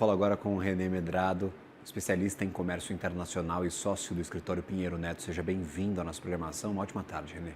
falo agora com o René Medrado, especialista em comércio internacional e sócio do escritório Pinheiro Neto. Seja bem-vindo à nossa programação. Uma ótima tarde, René.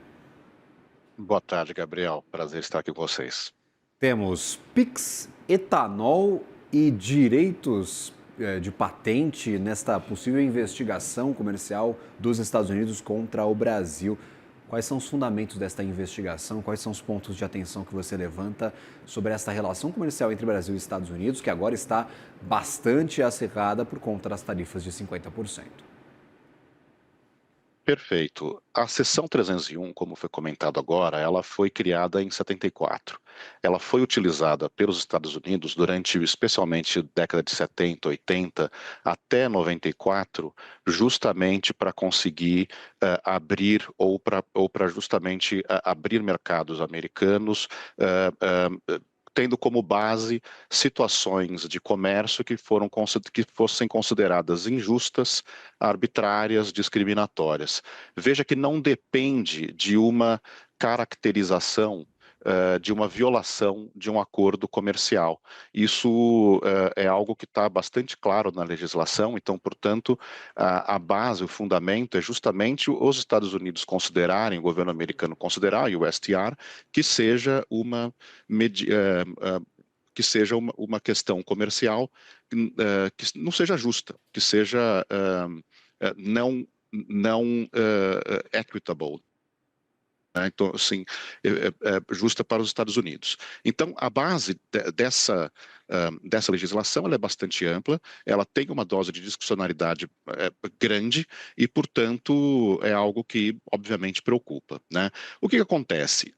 Boa tarde, Gabriel. Prazer estar aqui com vocês. Temos Pix, etanol e direitos de patente nesta possível investigação comercial dos Estados Unidos contra o Brasil. Quais são os fundamentos desta investigação? Quais são os pontos de atenção que você levanta sobre essa relação comercial entre Brasil e Estados Unidos, que agora está bastante acirrada por conta das tarifas de 50%? Perfeito. A seção 301, como foi comentado agora, ela foi criada em 74. Ela foi utilizada pelos Estados Unidos durante, especialmente, década de 70, 80, até 94, justamente para conseguir abrir ou para justamente abrir mercados americanos, tendo como base situações de comércio que fossem consideradas injustas, arbitrárias, discriminatórias. Veja que não depende de uma caracterização de uma violação de um acordo comercial. Isso é algo que está bastante claro na legislação, então, portanto, a base, o fundamento é justamente os Estados Unidos considerarem, o governo americano considerar, e o STR, que seja que seja uma questão comercial que não seja justa, que seja não equitable, né? Então, assim, justa para os Estados Unidos. Então, a base dessa legislação ela é bastante ampla, ela tem uma dose de discricionariedade grande e, portanto, é algo que, obviamente, preocupa, né? O que acontece?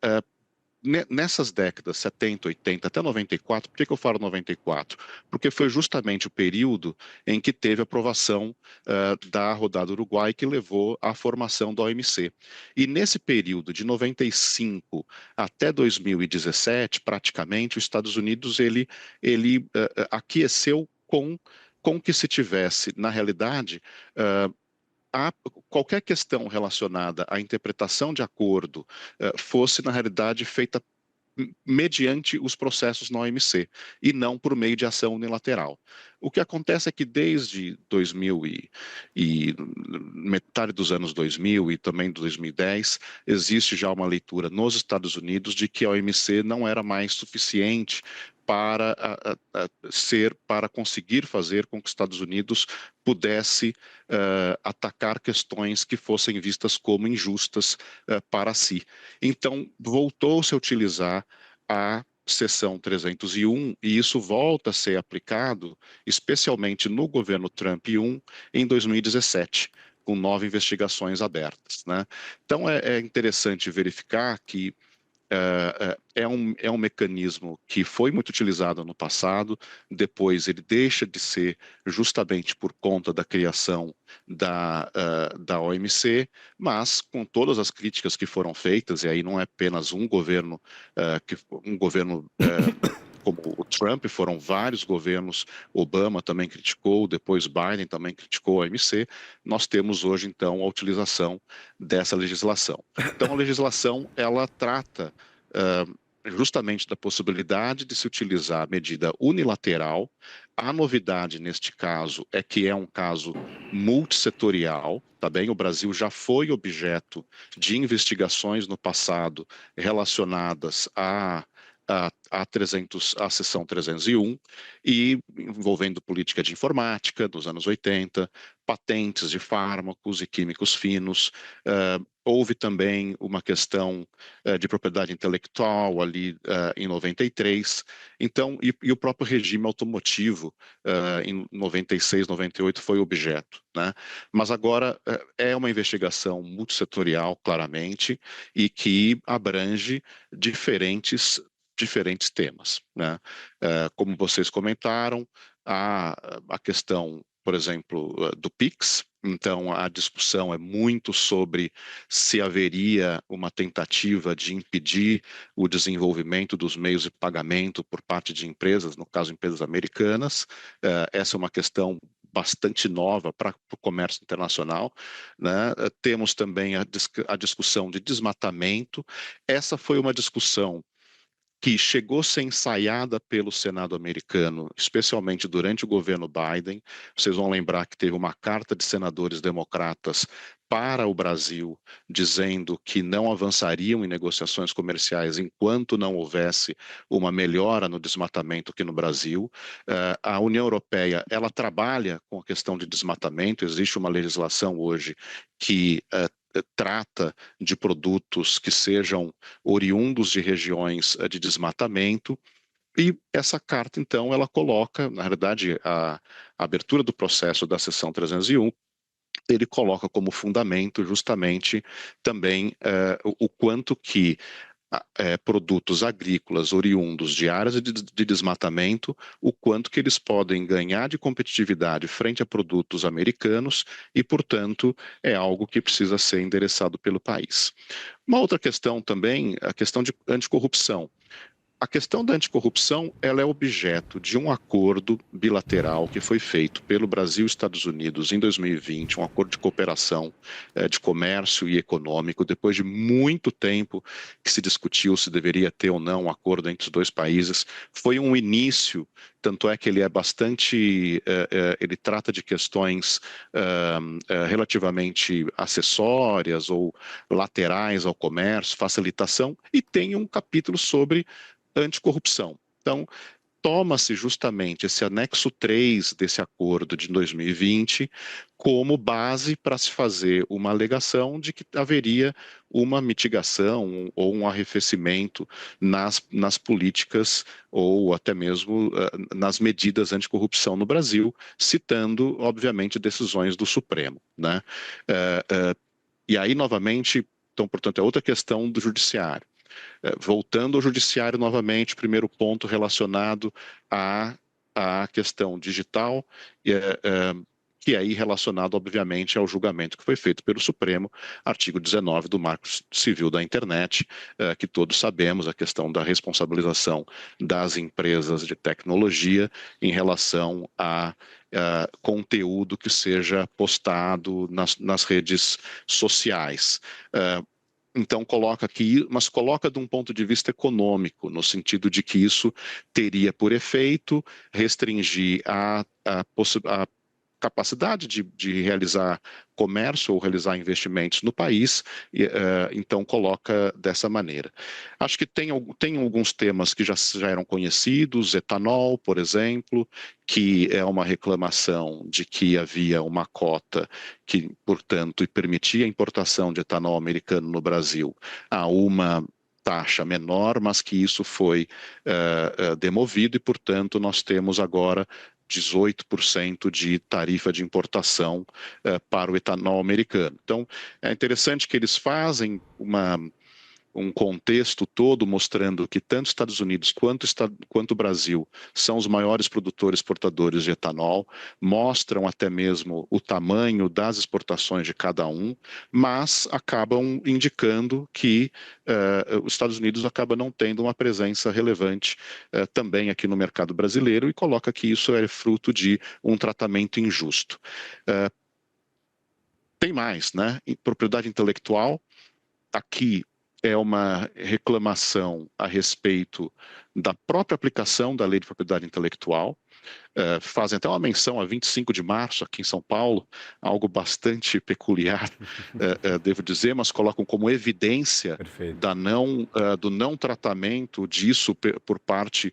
Nessas décadas 70, 80, até 94, por que eu falo 94? Porque foi justamente o período em que teve a aprovação da rodada Uruguai que levou à formação da OMC. E nesse período de 95 até 2017, praticamente, os Estados Unidos aqueceu com que se tivesse, na realidade, a qualquer questão relacionada à interpretação de acordo fosse, na realidade, feita mediante os processos na OMC e não por meio de ação unilateral. O que acontece é que desde 2000 e metade dos anos 2000 e também de 2010, existe já uma leitura nos Estados Unidos de que a OMC não era mais suficiente para conseguir fazer com que os Estados Unidos pudesse atacar questões que fossem vistas como injustas para si. Então, voltou-se a utilizar a seção 301 e isso volta a ser aplicado, especialmente no governo Trump 1, em 2017, com 9 investigações abertas, né? Então, é interessante verificar que é um mecanismo que foi muito utilizado no passado, depois ele deixa de ser justamente por conta da criação da OMC, mas com todas as críticas que foram feitas, e aí não é apenas um governo como o Trump, foram vários governos, Obama também criticou, depois Biden também criticou a OMC, nós temos hoje então a utilização dessa legislação. Então a legislação ela trata justamente da possibilidade de se utilizar a medida unilateral. A novidade neste caso é que é um caso multissetorial, tá bem? O Brasil já foi objeto de investigações no passado relacionadas à seção 301 e envolvendo política de informática dos anos 80, patentes de fármacos e químicos finos. Houve também uma questão de propriedade intelectual ali em 93. Então, e o próprio regime automotivo em 96, 98 foi objeto, né? Mas agora é uma investigação multissetorial, claramente, e que abrange diferentes temas, né? Como vocês comentaram, a questão, por exemplo, do PIX. Então, a discussão é muito sobre se haveria uma tentativa de impedir o desenvolvimento dos meios de pagamento por parte de empresas, no caso, empresas americanas. Essa é uma questão bastante nova para o comércio internacional, né? Temos também a discussão de desmatamento. Essa foi uma discussão que chegou a ser ensaiada pelo Senado americano, especialmente durante o governo Biden. Vocês vão lembrar que teve uma carta de senadores democratas para o Brasil, dizendo que não avançariam em negociações comerciais enquanto não houvesse uma melhora no desmatamento aqui no Brasil. A União Europeia, ela trabalha com a questão de desmatamento, existe uma legislação hoje que trata de produtos que sejam oriundos de regiões de desmatamento. E essa carta, então, ela coloca, na verdade, a abertura do processo da seção 301, ele coloca como fundamento justamente também o quanto que produtos agrícolas oriundos de áreas de desmatamento, o quanto que eles podem ganhar de competitividade frente a produtos americanos e, portanto, é algo que precisa ser endereçado pelo país. Uma outra questão também, a questão de anticorrupção. A questão da anticorrupção, ela é objeto de um acordo bilateral que foi feito pelo Brasil e Estados Unidos em 2020, um acordo de cooperação de comércio e econômico, depois de muito tempo que se discutiu se deveria ter ou não um acordo entre os dois países. Foi um início, tanto é que ele é bastante, ele trata de questões relativamente acessórias ou laterais ao comércio, facilitação, e tem um capítulo sobre anticorrupção. Então, toma-se justamente esse anexo 3 desse acordo de 2020 como base para se fazer uma alegação de que haveria uma mitigação ou um arrefecimento nas políticas ou até mesmo nas medidas anticorrupção no Brasil, citando, obviamente, decisões do Supremo, né? E aí, novamente, então, portanto, é outra questão do judiciário. Voltando ao judiciário novamente, primeiro ponto relacionado à questão digital, que é aí relacionado, obviamente, ao julgamento que foi feito pelo Supremo, artigo 19 do Marco Civil da Internet, que todos sabemos, a questão da responsabilização das empresas de tecnologia em relação a conteúdo que seja postado nas redes sociais. Então coloca aqui, mas coloca de um ponto de vista econômico, no sentido de que isso teria por efeito restringir a capacidade de realizar comércio ou realizar investimentos no país, então coloca dessa maneira. Acho que tem alguns temas que já eram conhecidos, etanol, por exemplo, que é uma reclamação de que havia uma cota que, portanto, permitia a importação de etanol americano no Brasil a uma taxa menor, mas que isso foi demovido e, portanto, nós temos agora 18% de tarifa de importação para o etanol americano. Então, é interessante que eles fazem um contexto todo mostrando que tanto Estados Unidos quanto o Brasil são os maiores produtores exportadores de etanol, mostram até mesmo o tamanho das exportações de cada um, mas acabam indicando que os Estados Unidos acaba não tendo uma presença relevante também aqui no mercado brasileiro e coloca que isso é fruto de um tratamento injusto. Tem mais, né? Propriedade intelectual, aqui é uma reclamação a respeito da própria aplicação da Lei de Propriedade Intelectual. Fazem até uma menção a 25 de março aqui em São Paulo, algo bastante peculiar, devo dizer, mas colocam como evidência do não tratamento disso por parte,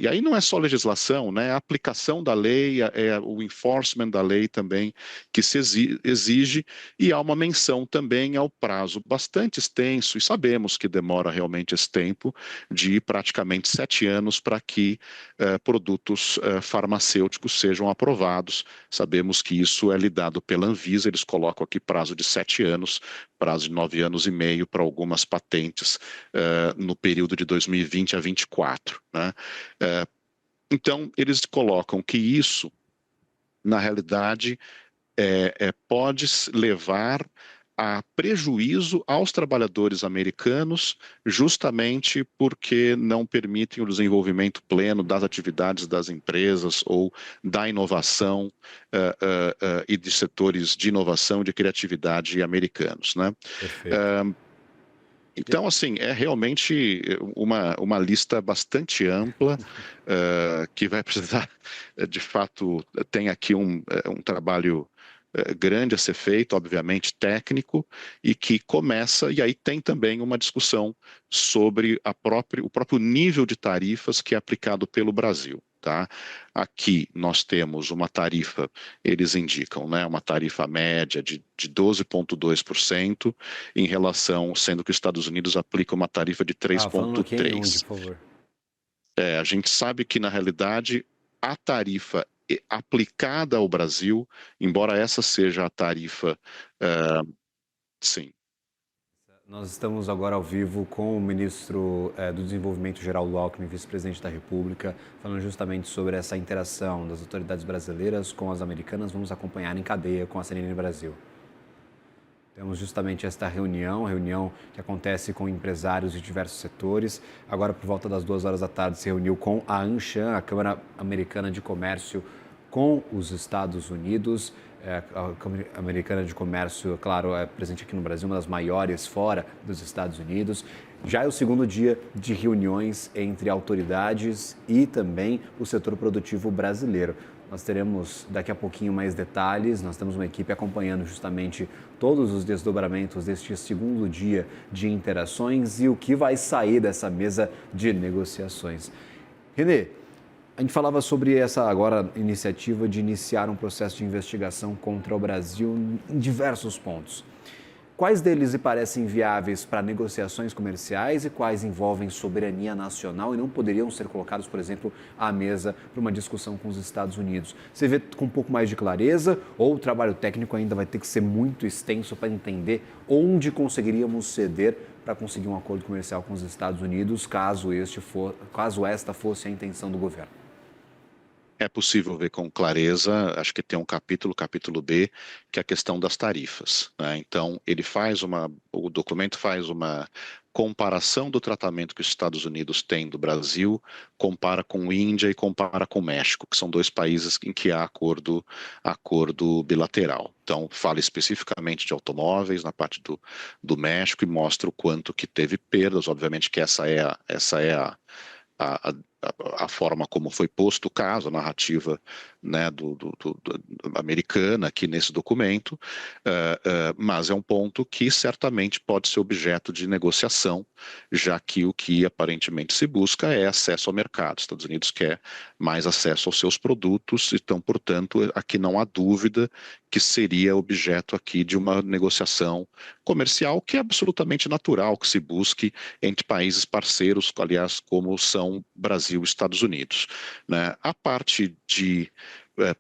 e aí não é só legislação, né? A aplicação da lei, o enforcement da lei também que se exige, e há uma menção também ao prazo bastante extenso, e sabemos que demora realmente esse tempo, de praticamente 7 anos para que produtos farmacêuticos sejam aprovados. Sabemos que isso é lidado pela Anvisa, eles colocam aqui prazo de 7 anos, prazo de 9 anos e meio para algumas patentes no período de 2020 a 2024. Né? Então, eles colocam que isso, na realidade, pode levar a prejuízo aos trabalhadores americanos, justamente porque não permitem o desenvolvimento pleno das atividades das empresas ou da inovação e de setores de inovação e de criatividade americanos. Né? Perfeito. Então, assim, é realmente uma lista bastante ampla, que vai precisar, de fato, tem aqui um trabalho grande a ser feito, obviamente técnico, e que começa, e aí tem também uma discussão sobre o próprio nível de tarifas que é aplicado pelo Brasil. Tá? Aqui nós temos uma tarifa, eles indicam, né, uma tarifa média de 12,2% em relação, sendo que os Estados Unidos aplica uma tarifa de Falando aqui em onde, 3,3%. por favor? A gente sabe que, na realidade, a tarifa aplicada ao Brasil, embora essa seja a tarifa, sim. Nós estamos agora ao vivo com o ministro do Desenvolvimento Geral, do Alckmin, vice-presidente da República, falando justamente sobre essa interação das autoridades brasileiras com as americanas. Vamos acompanhar em cadeia com a CNN Brasil. Temos justamente esta reunião que acontece com empresários de diversos setores. Agora, por volta das 2 horas da tarde, se reuniu com a ANCHAM, a Câmara Americana de Comércio, com os Estados Unidos. A Câmara Americana de Comércio, claro, é presente aqui no Brasil, uma das maiores fora dos Estados Unidos. Já é o segundo dia de reuniões entre autoridades e também o setor produtivo brasileiro. Nós teremos daqui a pouquinho mais detalhes, nós temos uma equipe acompanhando justamente todos os desdobramentos deste segundo dia de interações e o que vai sair dessa mesa de negociações. Renê, a gente falava sobre essa agora iniciativa de iniciar um processo de investigação contra o Brasil em diversos pontos. Quais deles lhe parecem viáveis para negociações comerciais e quais envolvem soberania nacional e não poderiam ser colocados, por exemplo, à mesa para uma discussão com os Estados Unidos? Você vê com um pouco mais de clareza ou o trabalho técnico ainda vai ter que ser muito extenso para entender onde conseguiríamos ceder para conseguir um acordo comercial com os Estados Unidos, caso esta fosse a intenção do governo? É possível ver com clareza, acho que tem um capítulo B, que é a questão das tarifas, né? Então, o documento faz uma comparação do tratamento que os Estados Unidos têm do Brasil, compara com Índia e compara com México, que são dois países em que há acordo bilateral. Então, fala especificamente de automóveis na parte do México e mostra o quanto que teve perdas, obviamente que essa é a, a forma como foi posto o caso, a narrativa, né, americana aqui nesse documento, mas é um ponto que certamente pode ser objeto de negociação, já que o que aparentemente se busca é acesso ao mercado. Os Estados Unidos quer mais acesso aos seus produtos, então, portanto, aqui não há dúvida que seria objeto aqui de uma negociação comercial que é absolutamente natural que se busque entre países parceiros, aliás, como são Brasil e Estados Unidos, né? A parte de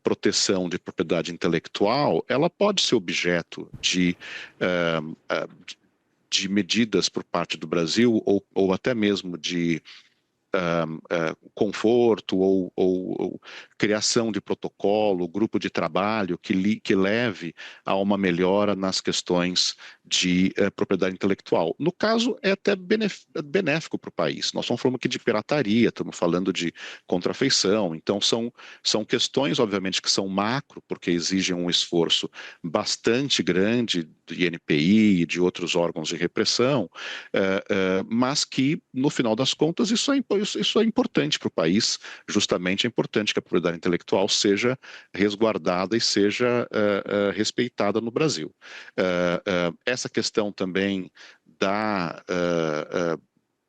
proteção de propriedade intelectual, ela pode ser objeto de medidas por parte do Brasil ou até mesmo de conforto ou criação de protocolo, grupo de trabalho que leve a uma melhora nas questões de propriedade intelectual. No caso, é até benéfico para o país. Nós estamos falando aqui de pirataria, estamos falando de contrafeição, então são questões, obviamente, que são macro, porque exigem um esforço bastante grande do INPI e de outros órgãos de repressão, mas que, no final das contas, isso é importante para o país, justamente é importante que a propriedade intelectual seja resguardada e seja respeitada no Brasil. Essa questão também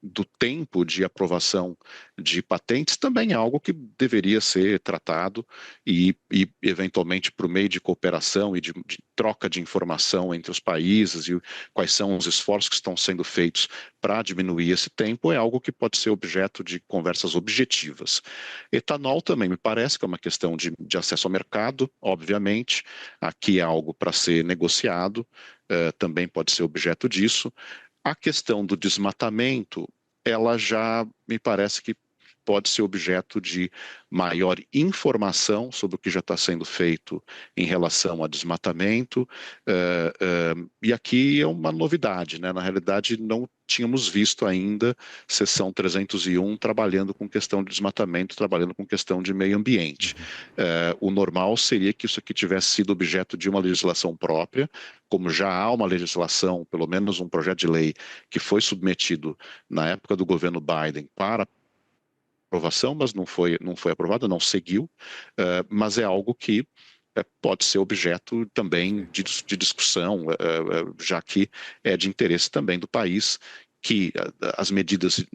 do tempo de aprovação de patentes também é algo que deveria ser tratado e eventualmente, por meio de cooperação e de troca de informação entre os países e quais são os esforços que estão sendo feitos para diminuir esse tempo, é algo que pode ser objeto de conversas objetivas. Etanol também me parece que é uma questão de acesso ao mercado, obviamente, aqui é algo para ser negociado, também pode ser objeto disso. A questão do desmatamento, ela já me parece que pode ser objeto de maior informação sobre o que já está sendo feito em relação a desmatamento. E aqui é uma novidade, né? Na realidade, não tínhamos visto ainda seção 301 trabalhando com questão de desmatamento, trabalhando com questão de meio ambiente. O normal seria que isso aqui tivesse sido objeto de uma legislação própria, como já há uma legislação, pelo menos um projeto de lei que foi submetido na época do governo Biden para aprovação, mas não foi aprovada, não seguiu, mas é algo que pode ser objeto também de discussão, já que é de interesse também do país que as medidas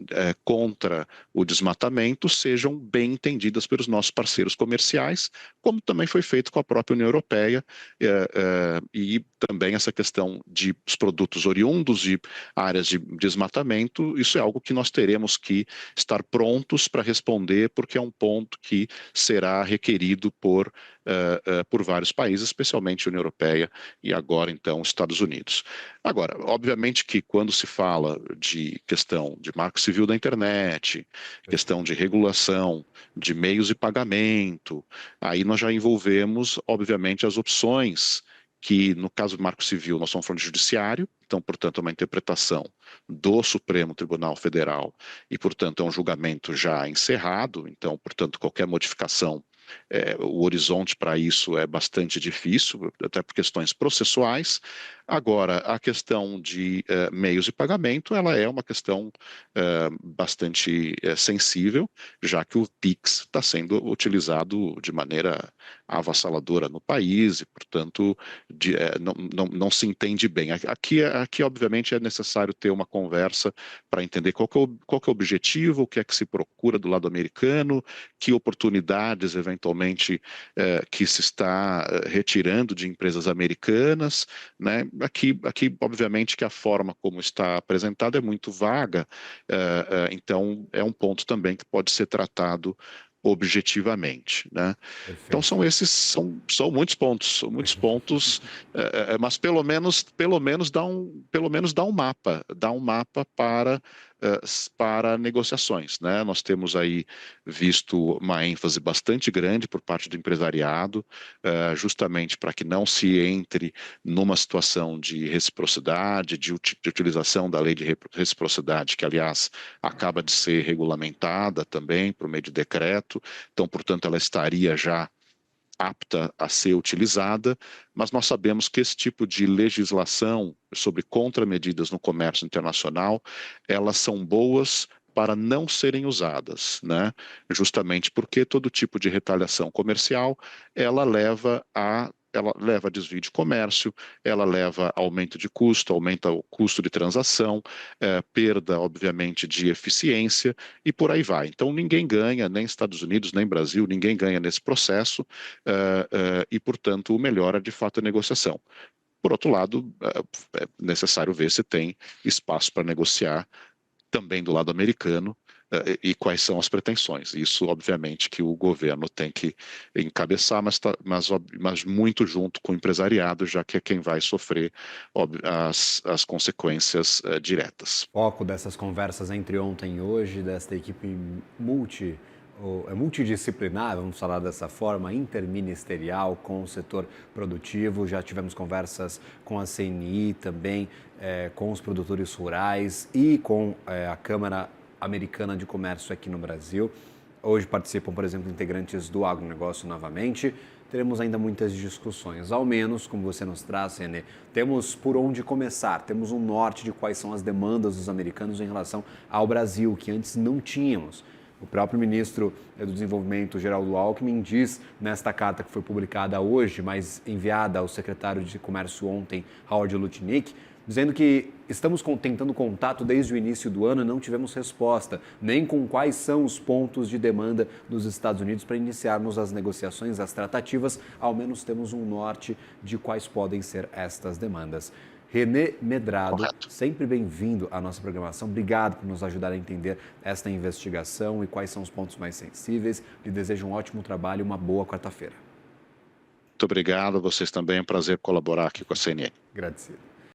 contra o desmatamento sejam bem entendidas pelos nossos parceiros comerciais, como também foi feito com a própria União Europeia, e também essa questão de os produtos oriundos de áreas de desmatamento, isso é algo que nós teremos que estar prontos para responder, porque é um ponto que será requerido por vários países, especialmente a União Europeia e agora, então, os Estados Unidos. Agora, obviamente que quando se fala de questão de marco civil da internet, questão de regulação de meios de pagamento, aí nós já envolvemos, obviamente, as opções que, no caso do marco civil, nós estamos falando de judiciário, então, portanto, é uma interpretação do Supremo Tribunal Federal e, portanto, é um julgamento já encerrado, então, portanto, qualquer modificação, o horizonte para isso é bastante difícil, até por questões processuais. Agora, a questão de meios de pagamento, ela é uma questão bastante sensível, já que o PIX está sendo utilizado de maneira avassaladora no país e, portanto, não se entende bem. Aqui, obviamente, é necessário ter uma conversa para entender qual que é o objetivo, o que é que se procura do lado americano, que oportunidades, eventualmente, que se está retirando de empresas americanas, né? Aqui, obviamente, que a forma como está apresentada é muito vaga, então é um ponto também que pode ser tratado objetivamente, né? Então são muitos pontos, mas pelo menos dá um mapa para negociações, né? Nós temos aí visto uma ênfase bastante grande por parte do empresariado, justamente para que não se entre numa situação de reciprocidade, de utilização da lei de reciprocidade, que, aliás, acaba de ser regulamentada também por meio de decreto. Então, portanto, ela estaria já apta a ser utilizada, mas nós sabemos que esse tipo de legislação sobre contramedidas no comércio internacional, elas são boas para não serem usadas, né? Justamente porque todo tipo de retaliação comercial, ela leva a desvio de comércio, ela leva a aumento de custo, aumenta o custo de transação, perda, obviamente, de eficiência e por aí vai. Então, ninguém ganha, nem Estados Unidos, nem Brasil, ninguém ganha nesse processo, e, portanto, o melhor é, de fato, a negociação. Por outro lado, é necessário ver se tem espaço para negociar também do lado americano, e quais são as pretensões. Isso, obviamente, que o governo tem que encabeçar, mas muito junto com o empresariado, já que é quem vai sofrer as consequências diretas. O foco dessas conversas entre ontem e hoje, desta equipe multidisciplinar, vamos falar dessa forma, interministerial com o setor produtivo. Já tivemos conversas com a CNI também, com os produtores rurais e com a Câmara Americana de Comércio aqui no Brasil. Hoje participam, por exemplo, integrantes do agronegócio novamente. Teremos ainda muitas discussões, ao menos, como você nos traz, Renê, temos por onde começar, temos um norte de quais são as demandas dos americanos em relação ao Brasil, que antes não tínhamos. O próprio ministro do Desenvolvimento, Geraldo Alckmin, diz nesta carta que foi publicada hoje, mas enviada ao secretário de Comércio ontem, Howard Lutnick, dizendo que estamos tentando contato desde o início do ano e não tivemos resposta, nem com quais são os pontos de demanda dos Estados Unidos para iniciarmos as negociações, as tratativas, ao menos temos um norte de quais podem ser estas demandas. Renê Medrado, Correto. sempre bem-vindo à nossa programação. Obrigado por nos ajudar a entender esta investigação e quais são os pontos mais sensíveis. Lhe desejo um ótimo trabalho e uma boa quarta-feira. Muito obrigado a vocês também, é um prazer colaborar aqui com a CNN. Agradecido.